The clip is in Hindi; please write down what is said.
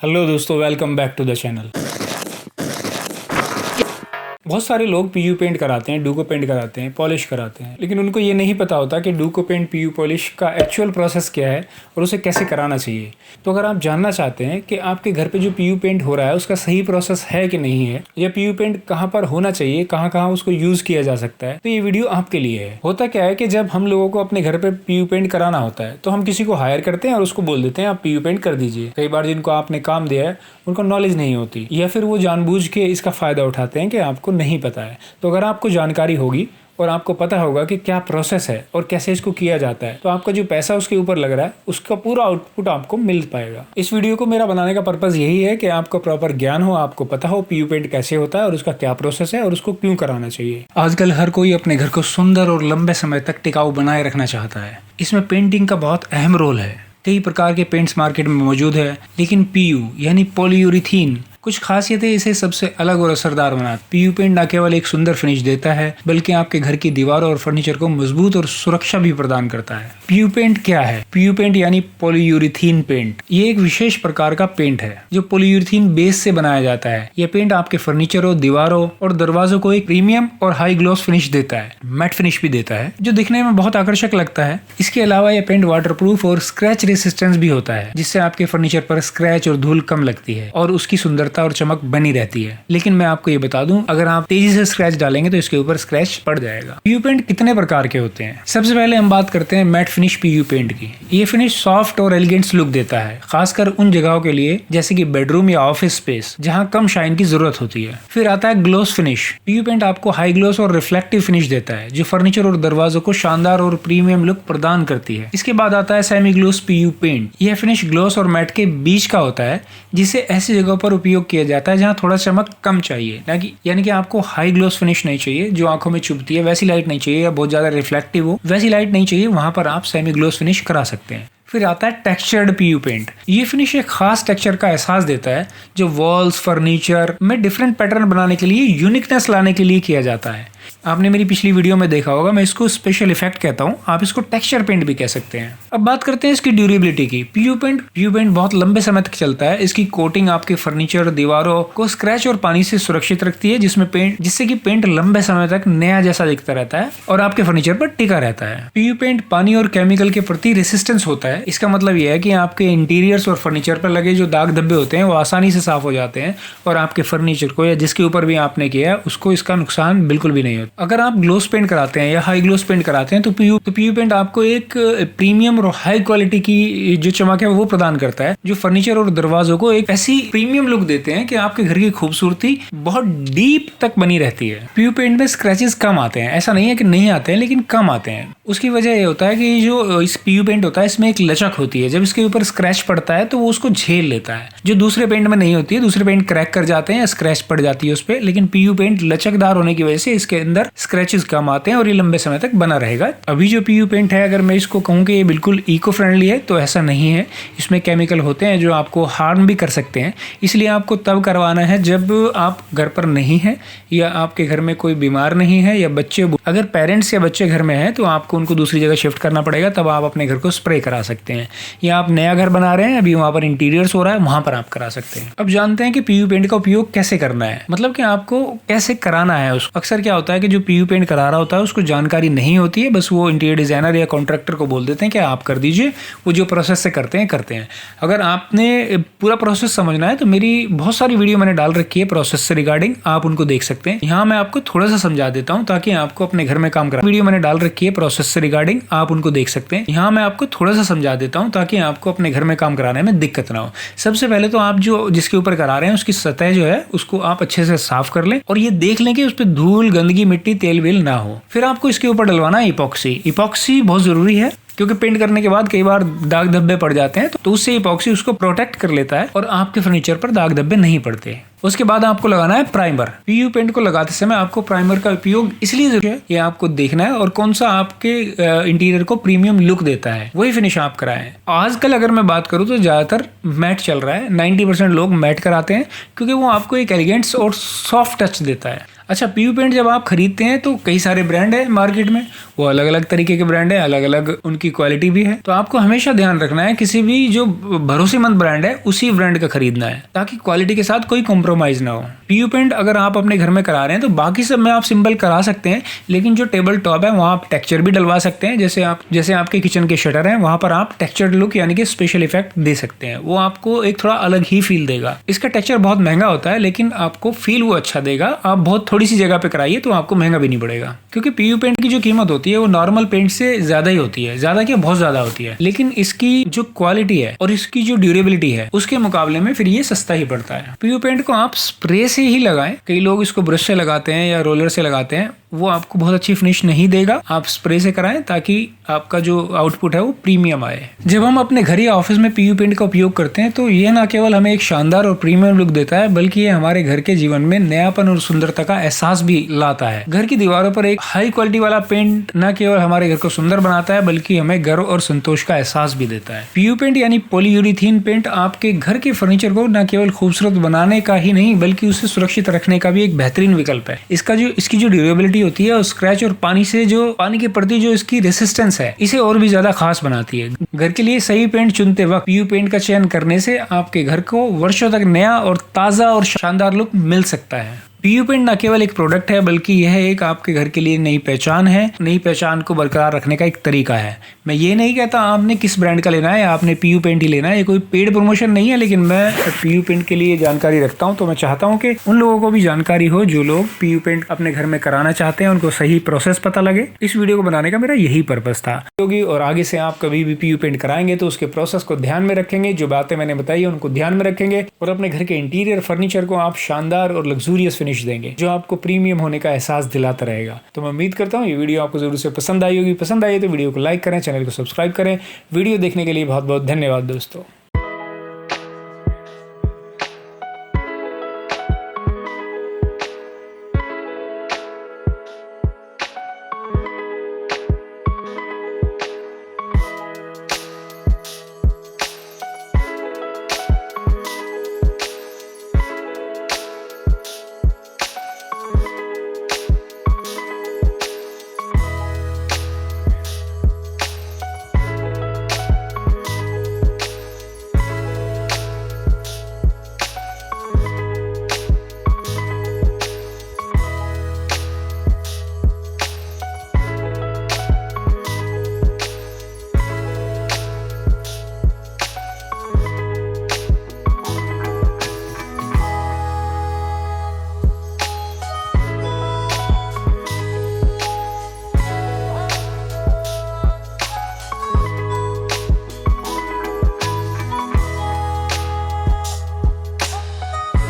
हेलो दोस्तों, welcome back to the channel. बहुत सारे लोग पीयू पेंट कराते हैं, डूको पेंट कराते हैं, पॉलिश कराते हैं, लेकिन उनको ये नहीं पता होता कि डूको पेंट पीयू पॉलिश का एक्चुअल प्रोसेस क्या है और उसे कैसे कराना चाहिए। तो अगर आप जानना चाहते हैं कि आपके घर पे जो पीयू पेंट हो रहा है उसका सही प्रोसेस है कि नहीं है, या पीयू पेंट कहाँ पर होना चाहिए, कहाँ कहाँ उसको यूज़ किया जा सकता है, तो ये वीडियो आपके लिए है। होता क्या है कि जब हम लोगों को अपने घर पे पीयू पेंट कराना होता है तो हम किसी को हायर करते हैं और उसको बोल देते हैं आप पीयू पेंट कर दीजिए। कई बार जिनको आपने काम दिया है उनको नॉलेज नहीं होती, या फिर वो जानबूझ के इसका फ़ायदा उठाते हैं कि आपको नहीं पता है। तो अगर आपको जानकारी होगी और आपको पता होगा कि क्या प्रोसेस है और कैसे इसको किया जाता है, तो आपका जो पैसा उसके ऊपर लग रहा है उसका पूरा आउटपुट आपको मिल पाएगा। इस वीडियो को मेरा बनाने का पर्पज़ यही है कि आपको प्रॉपर ज्ञान हो, आपको पता हो पीयू पेंट कैसे होता है और उसका क्या प्रोसेस है और उसको क्यों कराना चाहिए। आजकल हर कोई अपने घर को सुंदर और लंबे समय तक टिकाऊ बनाए रखना चाहता है। इसमें पेंटिंग का बहुत अहम रोल है। कई प्रकार के पेंट्स मार्केट में मौजूद है, लेकिन पीयू यानी पॉलीयूरिथीन कुछ खासियतें इसे सबसे अलग और असरदार बनाती। पीयू पेंट न केवल एक सुंदर फिनिश देता है बल्कि आपके घर की दीवारों और फर्नीचर को मजबूत और सुरक्षा भी प्रदान करता है। पीयू पेंट क्या है? पीयू पेंट यानी पॉलीयूरिथीन पेंट। ये एक विशेष प्रकार का पेंट है जो पॉलीयूरिथीन बेस से बनाया जाता है। यह पेंट आपके फर्नीचरों, दीवारों और दरवाजों को एक प्रीमियम और हाई ग्लॉस फिनिश देता है, मैट फिनिश भी देता है, जो दिखने में बहुत आकर्षक लगता है। इसके अलावा यह पेंट वाटरप्रूफ और स्क्रैच रेसिस्टेंस भी होता है, जिससे आपके फर्नीचर पर स्क्रैच और धूल कम लगती है और उसकी सुंदरता और चमक बनी रहती है। लेकिन मैं आपको ये बता दूं, अगर आप तेजी से स्क्रैच डालेंगे तो इसके ऊपर स्क्रैच पड़ जाएगा। पीयू पेंट कितने प्रकार के होते हैं? सबसे पहले हम बात करते हैं मैट फिनिश पीयू पेंट की। ये फिनिश सॉफ्ट और एलिगेंट लुक देता है, खासकर उन जगहों के लिए जैसे कि बेडरूम या ऑफिस स्पेस जहां कम शाइन की जरूरत होती है। फिर आता है ग्लॉस फिनिश। पीयू पेंट आपको हाई ग्लॉस और रिफ्लेक्टिव फिनिश देता है, जो फर्नीचर और दरवाजों को शानदार और प्रीमियम लुक प्रदान करती है। इसके बाद आता है सेमी ग्लॉस पीयू पेंट। यह फिनिश ग्लॉस और मैट के बीच का होता है, जिसे ऐसी जगहों पर उपयोग किया जाता है जहां थोड़ा चमक कम चाहिए, यानी कि आपको हाई ग्लॉस फिनिश नहीं चाहिए जो आंखों में चुभती है, वैसी लाइट नहीं चाहिए, या बहुत ज्यादा रिफ्लेक्टिव हो वैसी लाइट नहीं चाहिए, वहां पर आप सेमी ग्लॉस फिनिश करा सकते हैं। फिर आता है टेक्सचर्ड पीयू पेंट। ये फिनिश एक खास टेक्सचर का एहसास देता है जो वॉल्स, फर्नीचर में डिफरेंट पैटर्न बनाने के लिए, यूनिकनेस लाने के लिए किया जाता है। आपने मेरी पिछली वीडियो में देखा होगा, मैं इसको स्पेशल इफेक्ट कहता हूँ, आप इसको टेक्सचर पेंट भी कह सकते हैं। अब बात करते हैं इसकी ड्यूरेबिलिटी की। पीयू पेंट बहुत लंबे समय तक चलता है। इसकी कोटिंग आपके फर्नीचर, दीवारों को स्क्रैच और पानी से सुरक्षित रखती है, जिससे कि पेंट लंबे समय तक नया जैसा दिखता रहता है और आपके फर्नीचर पर टिका रहता है। पीयू पेंट पानी और केमिकल के प्रति रेसिस्टेंस होता है। इसका मतलब यह है कि आपके इंटीरियर्स और फर्नीचर पर लगे जो दाग धब्बे होते हैं वो आसानी से साफ हो जाते हैं और आपके फर्नीचर को या जिसके ऊपर भी आपने किया उसको इसका नुकसान बिल्कुल भी नहीं होता। अगर आप ग्लॉस पेंट कराते हैं या हाई ग्लॉस पेंट कराते हैं तो पीयू पेंट आपको एक प्रीमियम और हाई क्वालिटी की जो चमक है वो प्रदान करता है, जो फर्नीचर और दरवाजों को एक ऐसी प्रीमियम लुक देते हैं कि आपके घर की खूबसूरती बहुत डीप तक बनी रहती है। पीयू पेंट में स्क्रैचेस कम आते हैं, ऐसा नहीं है कि नहीं आते हैं, लेकिन कम आते हैं। उसकी वजह यह होता है कि जो इस पीयू पेंट होता है इसमें एक लचक होती है। जब इसके ऊपर स्क्रैच पड़ता है तो वो उसको झेल लेता है, जो दूसरे पेंट में नहीं होती है। दूसरे पेंट क्रैक कर जाते हैं या स्क्रैच पड़ जाती है उस पर, लेकिन पीयू पेंट लचकदार होने की वजह से इसके अंदर स्क्रैचेस कम आते हैं और ये लंबे समय तक बना रहेगा। अभी जो पीयू पेंट है, अगर मैं इसको कहूँ कि ये बिल्कुल इको फ्रेंडली है तो ऐसा नहीं है। इसमें केमिकल होते हैं जो आपको हार्म भी कर सकते हैं, इसलिए आपको तब करवाना है जब आप घर पर नहीं है या आपके घर में कोई बीमार नहीं है या बच्चे। अगर पेरेंट्स या बच्चे घर में हैं तो आपको उनको दूसरी जगह शिफ्ट करना पड़ेगा, तब आप अपने घर को स्प्रे करा सकते हैं। या आप नया घर बना रहे हैं, अभी वहां पर इंटीरियर्स हो रहा है, वहां पर आप करा सकते हैं। अब जानते हैं कि पीयू पेंट का उपयोग कैसे करना है, मतलब कि आपको कैसे कराना है उसको। अक्सर क्या होता है कि जो पीयू पेंट करा रहा होता है उसको जानकारी नहीं होती है, बस वो इंटीरियर डिजाइनर या कॉन्ट्रैक्टर को बोल देते हैं कि आप कर दीजिए, वो जो प्रोसेस से करते हैं। अगर आपने पूरा प्रोसेस समझना है तो मेरी बहुत सारी वीडियो मैंने डाल रखी है प्रोसेस से रिगार्डिंग, आप उनको देख सकते हैं। यहाँ मैं आपको थोड़ा सा समझा देता हूँ ताकि आपको अपने घर में काम करा। वीडियो मैंने डाल रखी है प्रोसेस से रिगार्डिंग, आप उनको देख सकते हैं। यहाँ मैं आपको थोड़ा सा समझा देता हूँ ताकि आपको अपने घर में काम कराने में दिक्कत ना हो। सबसे पहले तो आप जो जिसके ऊपर करा रहे हैं उसकी सतह जो है उसको आप अच्छे से साफ कर लें और ये देख लें कि उस पर धूल, गंदगी, मिट्टी, तेल वेल ना हो। फिर आपको इसके ऊपर डलवाना है इपॉक्सी बहुत जरूरी है, क्योंकि पेंट करने के बाद कई बार दाग धब्बे पड़ जाते हैं, तो उससे इपॉक्सी उसको प्रोटेक्ट कर लेता है और आपके फर्नीचर पर दाग धब्बे नहीं पड़ते। उसके बाद आपको लगाना है प्राइमर। पीयू पेंट को लगाते समय आपको प्राइमर का उपयोग इसलिए जरूरी है, ये आपको देखना है और कौन सा आपके इंटीरियर को प्रीमियम लुक देता है वही फिनिश आप कराएं। आजकल अगर मैं बात करूं तो ज्यादातर मैट चल रहा है। 90% लोग मैट कराते हैं क्योंकि वो आपको एक एलिगेंट्स और सॉफ्ट टच देता है। अच्छा, पीयू पेंट जब आप खरीदते हैं तो कई सारे ब्रांड है मार्केट में, वो अलग अलग तरीके के ब्रांड है, अलग अलग उनकी क्वालिटी भी है। तो आपको हमेशा ध्यान रखना है किसी भी जो भरोसेमंद ब्रांड है उसी ब्रांड का खरीदना है, ताकि क्वालिटी के साथ कोई कॉम्प्रोमाइज ना हो। पीयू पेंट अगर आप अपने घर में करा रहे हैं तो बाकी सब में आप सिंपल करा सकते हैं, लेकिन जो टेबल टॉप है वहाँ आप टेक्सचर भी डलवा सकते हैं। जैसे आपके किचन के शटर हैं वहाँ पर आप टेक्सचर्ड लुक यानी कि स्पेशल इफेक्ट दे सकते हैं, वो आपको एक थोड़ा अलग ही फील देगा। इसका टेक्सचर बहुत महंगा होता है लेकिन आपको फील वो अच्छा देगा। आप बहुत थोड़ी सी जगह पे कराइए तो आपको महंगा भी नहीं पड़ेगा, क्योंकि पीयू पेंट की जो कीमत होती है वो नॉर्मल पेंट से ज्यादा ही होती है, ज्यादा क्या बहुत ज्यादा होती है, लेकिन इसकी जो क्वालिटी है और इसकी जो ड्यूरेबिलिटी है उसके मुकाबले में फिर ये सस्ता ही पड़ता है। पीयू पेंट को आप स्प्रे से ही लगाएं, कई लोग इसको ब्रश से लगाते हैं या रोलर से लगाते हैं, वो आपको बहुत अच्छी फिनिश नहीं देगा। आप स्प्रे से कराएं ताकि आपका जो आउटपुट है वो प्रीमियम आए। जब हम अपने घर या ऑफिस में पीयू पेंट का उपयोग करते हैं तो ये ना केवल हमें एक शानदार और प्रीमियम लुक देता है, बल्कि ये हमारे घर के जीवन में नयापन और सुंदरता का एहसास भी लाता है। घर की दीवारों पर एक हाई क्वालिटी वाला पेंट न केवल हमारे घर को सुंदर बनाता है बल्कि हमें गर्व और संतोष का एहसास भी देता है। पीयू पेंट यानी पॉलीयूरीथीन पेंट आपके घर के फर्नीचर को न केवल खूबसूरत बनाने का ही नहीं बल्कि उसे सुरक्षित रखने का भी एक बेहतरीन विकल्प है। इसकी जो ड्यूरेबिलिटी होती है और स्क्रैच और पानी के प्रति जो इसकी रेसिस्टेंस है इसे और भी ज्यादा खास बनाती है। घर के लिए सही पेंट चुनते वक्त पीयू पेंट का चयन करने से आपके घर को वर्षों तक नया और ताजा और शानदार लुक मिल सकता है। पीयू पेंट न केवल एक प्रोडक्ट है बल्कि यह एक आपके घर के लिए नई पहचान है। नई पहचान को बरकरार रखने का एक तरीका है। मैं ये नहीं कहता आपने किस ब्रांड का लेना है, आपने पीयू पेंट ही लेना है, ये कोई पेड प्रमोशन नहीं है, लेकिन मैं पीयू पेंट के लिए जानकारी रखता हूँ। तो मैं चाहता हूँ कि उन लोगों को भी जानकारी हो जो लोग पीयू पेंट अपने घर में कराना चाहते हैं, उनको सही प्रोसेस पता लगे। इस वीडियो को बनाने का मेरा यही पर्पस था। क्योंकि और आगे से आप कभी भी पीयू पेंट कराएंगे तो उसके प्रोसेस को ध्यान में रखेंगे, जो बातें मैंने बताई उनको ध्यान में रखेंगे और अपने घर के इंटीरियर फर्नीचर को आप शानदार और लग्जूरियस फिनिश देंगे जो आपको प्रीमियम होने का एहसास दिलाता रहेगा। तो मैं उम्मीद करता हूँ ये वीडियो आपको जरूर से पसंद आई होगी। पसंद आई तो वीडियो को लाइक करें, चैनल को सब्सक्राइब करें। वीडियो देखने के लिए बहुत बहुत धन्यवाद दोस्तों।